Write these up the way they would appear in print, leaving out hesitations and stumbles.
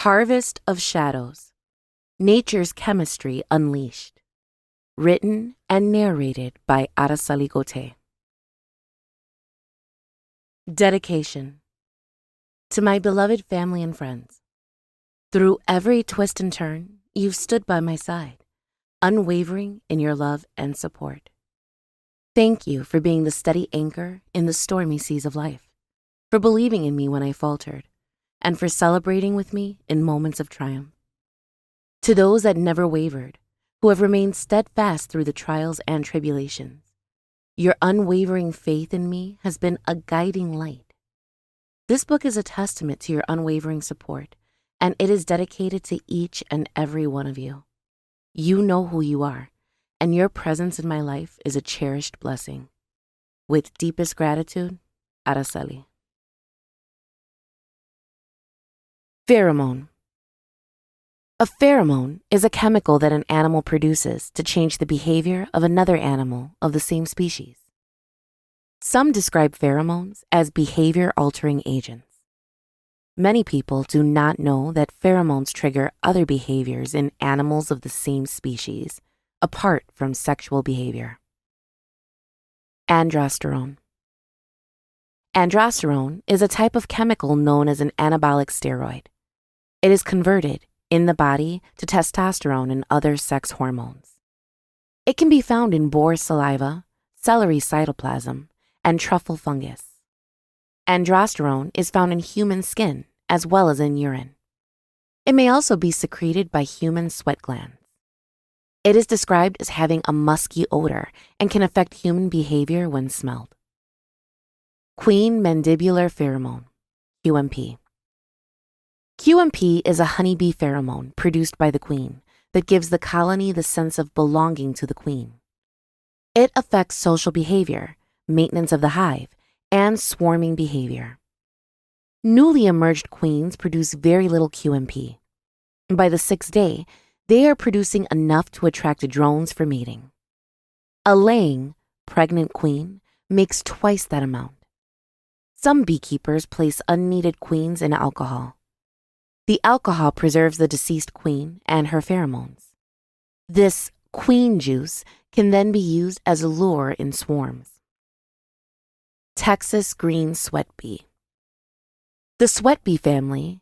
Harvest of Shadows, Nature's Chemistry Unleashed. Written and narrated by Aracelis Gotay. Dedication. To my beloved family and friends. Through every twist and turn, you've stood by my side, unwavering in your love and support. Thank you for being the steady anchor in the stormy seas of life, for believing in me when I faltered, and for celebrating with me in moments of triumph. To those that never wavered, who have remained steadfast through the trials and tribulations, your unwavering faith in me has been a guiding light. This book is a testament to your unwavering support, and it is dedicated to each and every one of you. You know who you are, and your presence in my life is a cherished blessing. With deepest gratitude, Aracelis. Pheromone. A pheromone is a chemical that an animal produces to change the behavior of another animal of the same species. Some describe pheromones as behavior-altering agents. Many people do not know that pheromones trigger other behaviors in animals of the same species, apart from sexual behavior. Androsterone. Androsterone is a type of chemical known as an anabolic steroid. It is converted in the body to testosterone and other sex hormones. It can be found in boar saliva, celery cytoplasm, and truffle fungus. Androsterone is found in human skin as well as in urine. It may also be secreted by human sweat glands. It is described as having a musky odor and can affect human behavior when smelled. Queen mandibular pheromone, QMP. QMP is a honeybee pheromone produced by the queen that gives the colony the sense of belonging to the queen. It affects social behavior, maintenance of the hive, and swarming behavior. Newly emerged queens produce very little QMP. By the sixth day, they are producing enough to attract drones for mating. A laying, pregnant queen makes twice that amount. Some beekeepers place unneeded queens in alcohol. The alcohol preserves the deceased queen and her pheromones. This queen juice can then be used as a lure in swarms. Texas green sweat bee. The sweat bee family,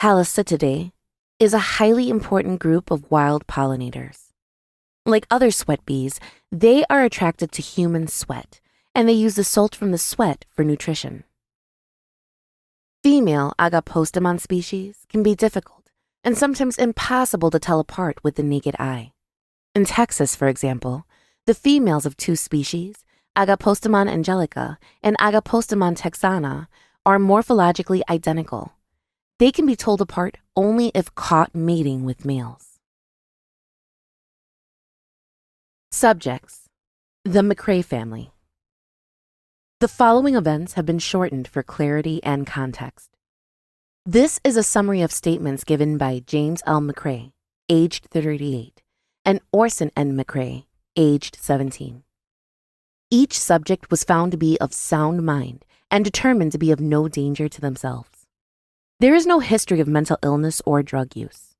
Halicetidae, is a highly important group of wild pollinators. Like other sweat bees, they are attracted to human sweat, and they use the salt from the sweat for nutrition. Female Agapostemon species can be difficult and sometimes impossible to tell apart with the naked eye. In Texas, for example, the females of two species, Agapostemon angelica and Agapostemon texana, are morphologically identical. They can be told apart only if caught mating with males. Subjects: the McCray family. The following events have been shortened for clarity and context. This is a summary of statements given by James L. McCray, aged 38, and Orson N. McCray, aged 17. Each subject was found to be of sound mind and determined to be of no danger to themselves. There is no history of mental illness or drug use.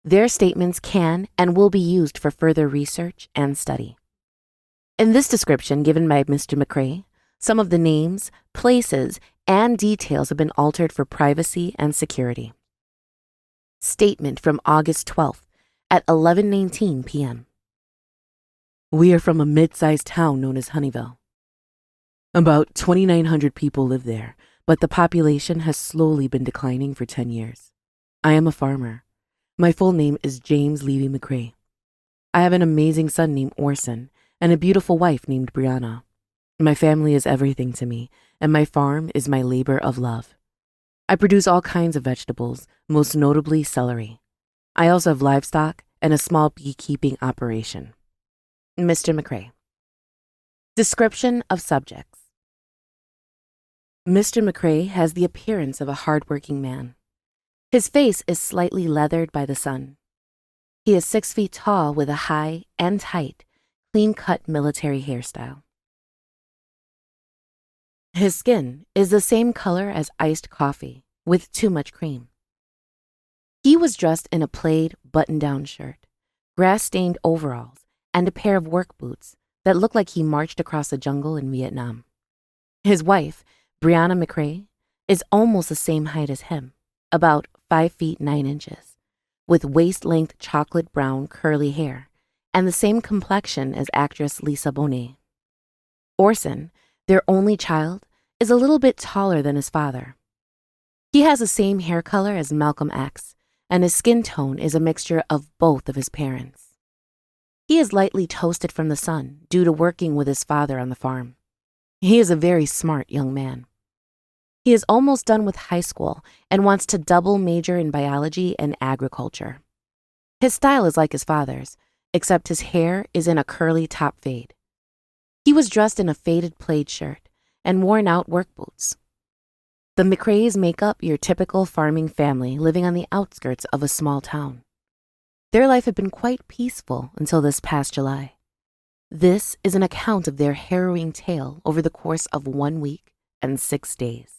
Their statements can and will be used for further research and study. In this description given by Mr. McCray, some of the names, places, and details have been altered for privacy and security. Statement from August 12th at 11:19 p.m. We are from a mid-sized town known as Honeyville. About 2,900 people live there, but the population has slowly been declining for 10 years. I am a farmer. My full name is James Levy McCray. I have an amazing son named Orson and a beautiful wife named Brianna. My family is everything to me, and my farm is my labor of love. I produce all kinds of vegetables, most notably celery. I also have livestock and a small beekeeping operation. Mr. McCray. Description of subjects. Mr. McCray has the appearance of a hard-working man. His face is slightly leathered by the sun. He is 6 feet tall with a high and tight, clean-cut military hairstyle. His skin is the same color as iced coffee with too much cream. He was dressed in a plaid button-down shirt, grass-stained overalls, and a pair of work boots that looked like he marched across the jungle in Vietnam. His wife, Brianna McCray, is almost the same height as him, about 5 feet 9 inches, with waist-length chocolate brown curly hair and the same complexion as actress Lisa Bonet. Orson, their only child, is a little bit taller than his father. He has the same hair color as Malcolm X, and his skin tone is a mixture of both of his parents. He is lightly toasted from the sun due to working with his father on the farm. He is a very smart young man. He is almost done with high school and wants to double major in biology and agriculture. His style is like his father's, except his hair is in a curly top fade. He was dressed in a faded plaid shirt and worn-out work boots. The McCrays make up your typical farming family living on the outskirts of a small town. Their life had been quite peaceful until this past July. This is an account of their harrowing tale over the course of 1 week and 6 days.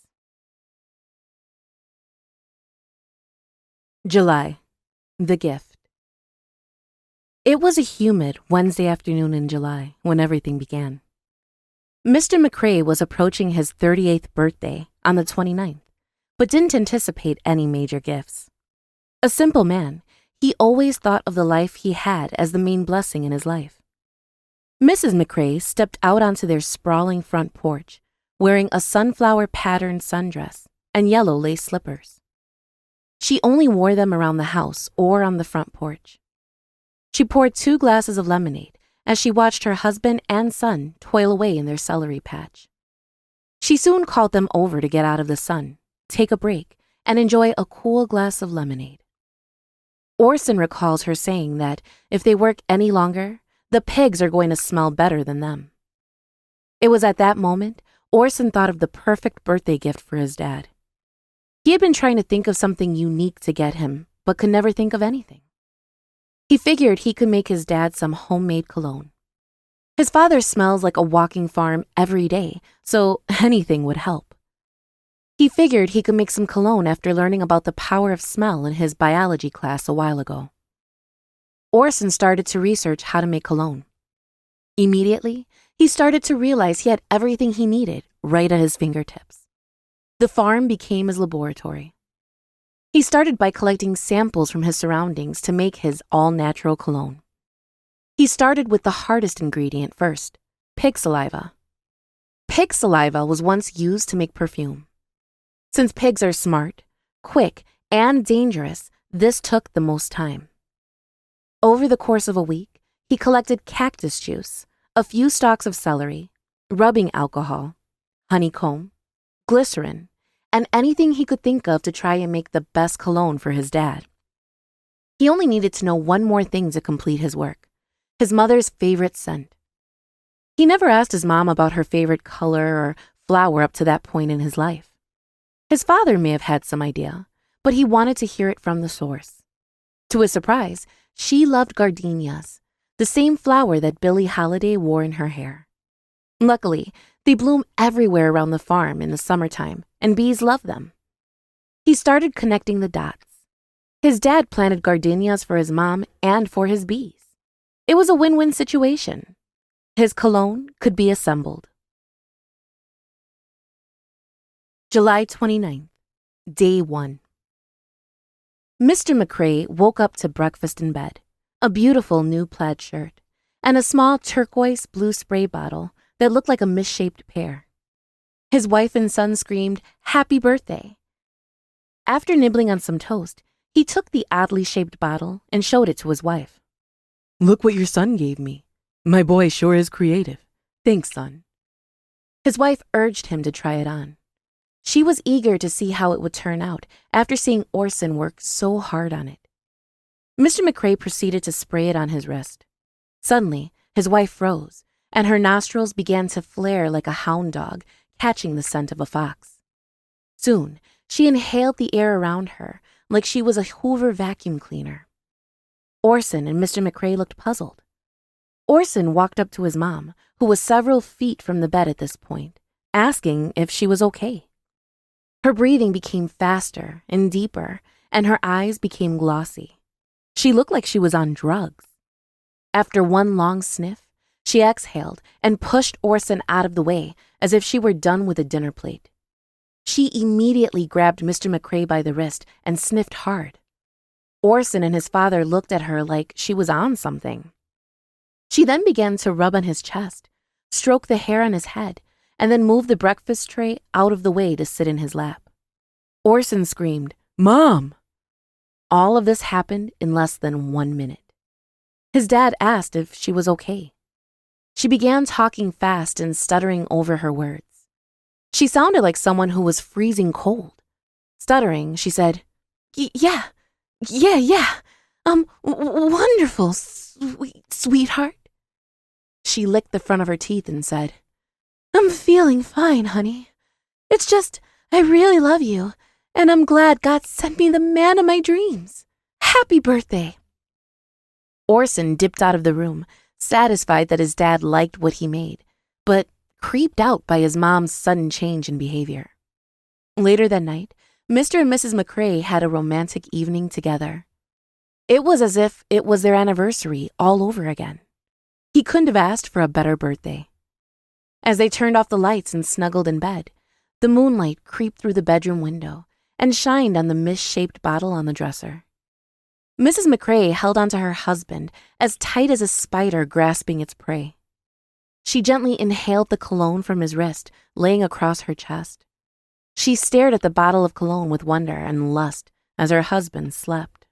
July. The Gift. It was a humid Wednesday afternoon in July when everything began. Mr. McCray was approaching his 38th birthday on the 29th, but didn't anticipate any major gifts. A simple man, he always thought of the life he had as the main blessing in his life. Mrs. McCray stepped out onto their sprawling front porch, wearing a sunflower-patterned sundress and yellow lace slippers. She only wore them around the house or on the front porch. She poured 2 glasses of lemonade as she watched her husband and son toil away in their celery patch. She soon called them over to get out of the sun, take a break, and enjoy a cool glass of lemonade. Orson recalls her saying that if they work any longer, the pigs are going to smell better than them. It was at that moment Orson thought of the perfect birthday gift for his dad. He had been trying to think of something unique to get him, but could never think of anything. He figured he could make his dad some homemade cologne. His father smells like a walking farm every day, so anything would help. He figured he could make some cologne after learning about the power of smell in his biology class a while ago. Orson started to research how to make cologne. Immediately, he started to realize he had everything he needed right at his fingertips. The farm became his laboratory. He started by collecting samples from his surroundings to make his all-natural cologne. He started with the hardest ingredient first, pig saliva. Pig saliva was once used to make perfume. Since pigs are smart, quick, and dangerous, this took the most time. Over the course of a week, he collected cactus juice, a few stalks of celery, rubbing alcohol, honeycomb, glycerin, and anything he could think of to try and make the best cologne for his dad. He only needed to know one more thing to complete his work, his mother's favorite scent. He never asked his mom about her favorite color or flower up to that point in his life. His father may have had some idea, but he wanted to hear it from the source. To his surprise, she loved gardenias, the same flower that Billie Holiday wore in her hair. Luckily, they bloom everywhere around the farm in the summertime, and bees love them. He started connecting the dots. His dad planted gardenias for his mom and for his bees. It was a win-win situation. His cologne could be assembled. July 29th, Day 1. Mr. McCray woke up to breakfast in bed, a beautiful new plaid shirt, and a small turquoise blue spray bottle that looked like a misshaped pear. His wife and son screamed, "Happy birthday!" After nibbling on some toast, he took the oddly shaped bottle and showed it to his wife. "Look what your son gave me. My boy sure is creative. Thanks, son." His wife urged him to try it on. She was eager to see how it would turn out after seeing Orson work so hard on it. Mr. McCray proceeded to spray it on his wrist. Suddenly, his wife froze, and her nostrils began to flare like a hound dog catching the scent of a fox. Soon, she inhaled the air around her like she was a Hoover vacuum cleaner. Orson and Mr. McCray looked puzzled. Orson walked up to his mom, who was several feet from the bed at this point, asking if she was okay. Her breathing became faster and deeper, and her eyes became glossy. She looked like she was on drugs. After one long sniff, she exhaled and pushed Orson out of the way as if she were done with a dinner plate. She immediately grabbed Mr. McCray by the wrist and sniffed hard. Orson and his father looked at her like she was on something. She then began to rub on his chest, stroke the hair on his head, and then move the breakfast tray out of the way to sit in his lap. Orson screamed, "Mom!" All of this happened in less than 1 minute. His dad asked if she was okay. She began talking fast and stuttering over her words. She sounded like someone who was freezing cold. Stuttering, she said, Yeah. Wonderful, sweetheart." She licked the front of her teeth and said, "I'm feeling fine, honey. It's just, I really love you, and I'm glad God sent me the man of my dreams. Happy birthday." Orson dipped out of the room, satisfied that his dad liked what he made, but creeped out by his mom's sudden change in behavior. Later that night, Mr. and Mrs. McCray had a romantic evening together. It was as if it was their anniversary all over again. He couldn't have asked for a better birthday. As they turned off the lights and snuggled in bed, the moonlight creeped through the bedroom window and shined on the mist-shaped bottle on the dresser. Mrs. McCray held onto her husband as tight as a spider grasping its prey. She gently inhaled the cologne from his wrist, laying across her chest. She stared at the bottle of cologne with wonder and lust as her husband slept.